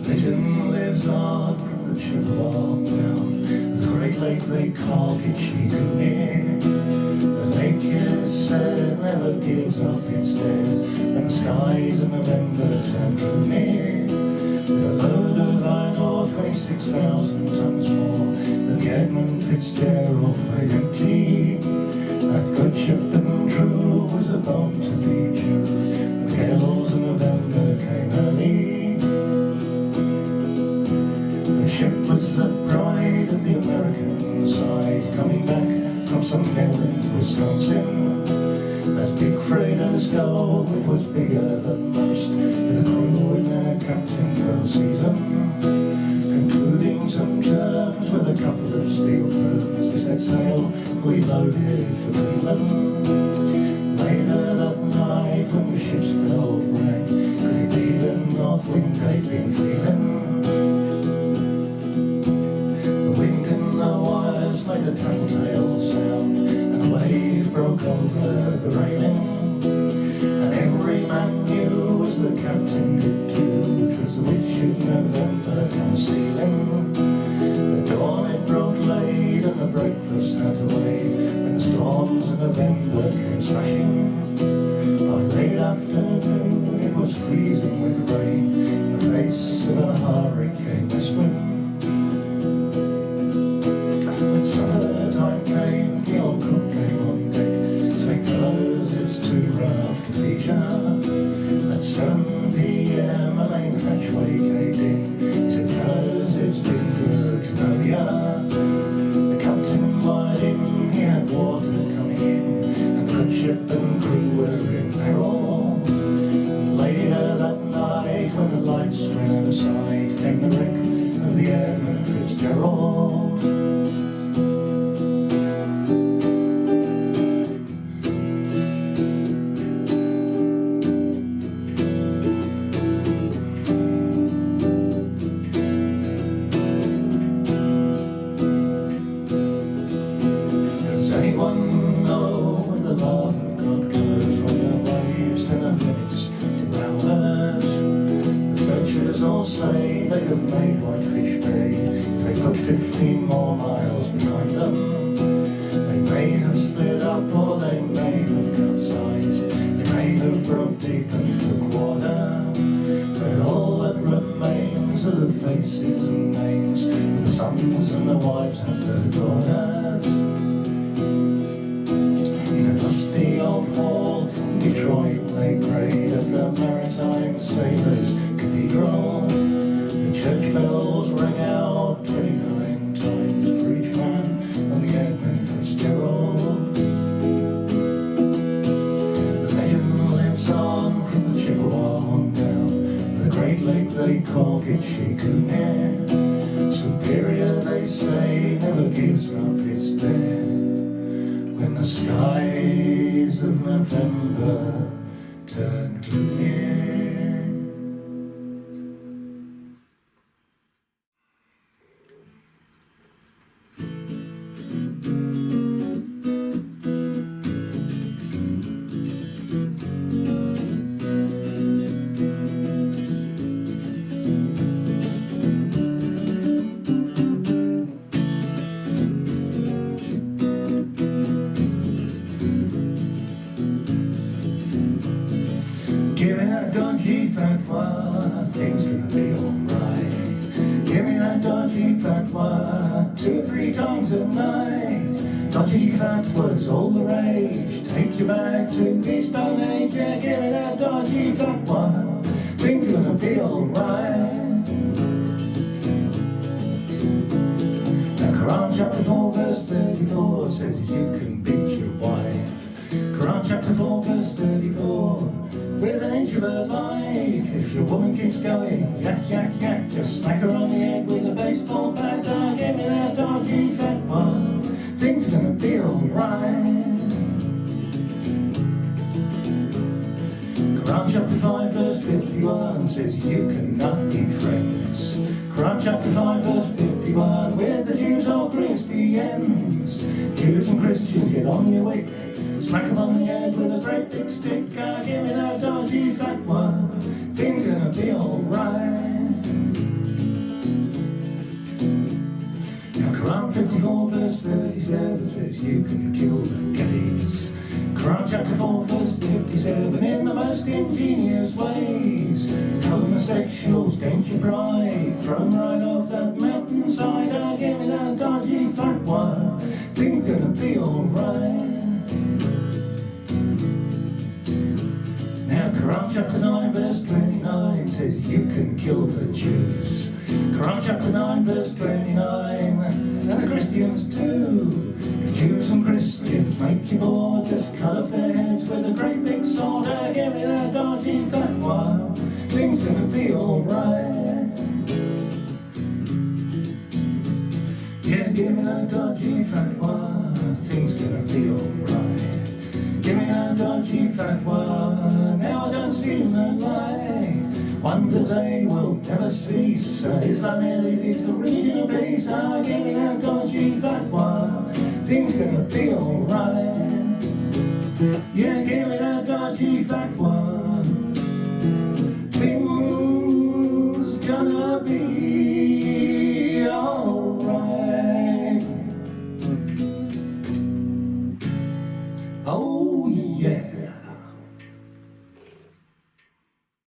Legend lives on from the Chippewa down the Great Lake they call Kitchee-Cooney. The lake is said never gives up its dead, and the skies in November turn gloomy. With a load of iron ore 26,000 tons more than the Edmund Fitzgerald they empty. That good ship and true was a bond to be true. The gales in November came early. The ship was the pride of the American side, coming back from some mill in Wisconsin. As big freighters go, it was bigger than most, with a crew in their captain for the season. Concluding some terms with a couple of steel firms, they set sail, fully loaded for Cleveland. Later that night, when the ship's bell rang, could it be the north wind they'd been feeling? The wind in the wires made a tattletale sound, and the waves broke over the railing. And every man knew, as the captain did too, 'twas the witch of November come sailing. The dawn it broke late, and the breakfast had to wait, when the storms of November came smashing. By late afternoon it was freezing with rain, in the face of a hurricane westward. When supper time came, the old cook came on deck, saying, "Fellas, it's too rough to feature." At 7 p.m. a main hatchway caved in. He said, "Fellas, it's been good to know ya." The captain wired in, he had water coming in, and the ship and crew were in peril. Later that night, when the lights went out of sight, came the wreck of the Edmund Fitzgerald. Does anyone know where the love of God goes when the waves turn a minutes to hours? The searchers all say they have made Whitefish Bay. They put 15 more miles behind them. They may have split up, or they may have capsized. They may have broke deep and took water. But all that remains are the faces and names of the sons and the wives and the daughters. In a dusty old hall in Detroit they prayed at the Maritime Sailors Cathedral. The church bells rang out 29 times for each man on the Edmund Fitzgerald. The legend lives on from the Chippewa on down the Great Lake they call Kitchee-Cooney. Superior, they say, never gives up its dead, when the skies of November turn gloomy. Give me that dodgy fat one, things gonna be alright. Give me that dodgy fat one, 2 or 3 times a night. Dodgy fat was all the rage, take you back to the Stone Age. Yeah, give me that dodgy fat one, things gonna be alright. Now Quran chapter 4 verse 34 says you can beat your wife. Quran chapter 4 verse 34, with an inch of her life. If your woman keeps going yak, yak, yak, just smack her on the head with a baseball bat. Oh, give me that dodgy fat one, things gonna be alright. Quran chapter 5 verse 51 says you cannot be friends. Quran chapter 5 verse 51, with the Jews or Christians. Jews and Christians, get on your wick, smack him on the head with a great big stick. Ah, give me that dodgy fat one, things gonna be alright. 37 says you can kill the gays. Quran chapter 4 verse 57, in the most ingenious ways, homosexuals, don't you pride, thrown right off that mountainside. Give me that dodgy fatwa, think gonna be alright. Now Quran chapter 9 verse 29 says you can kill the Jews. Quran chapter 9 verse 29, and the Christians too. If Jews and Christians make you bored, just cut off their heads with a great big sword. Give me that dodgy fatwa, things gonna be alright. Yeah, give me that dodgy fatwa, things gonna be alright. Give me that dodgy fatwa, now I don't see the light. Wonders they will never cease. Islam is the region of peace. Give me that dodgy fatwa, things gonna be alright. Yeah.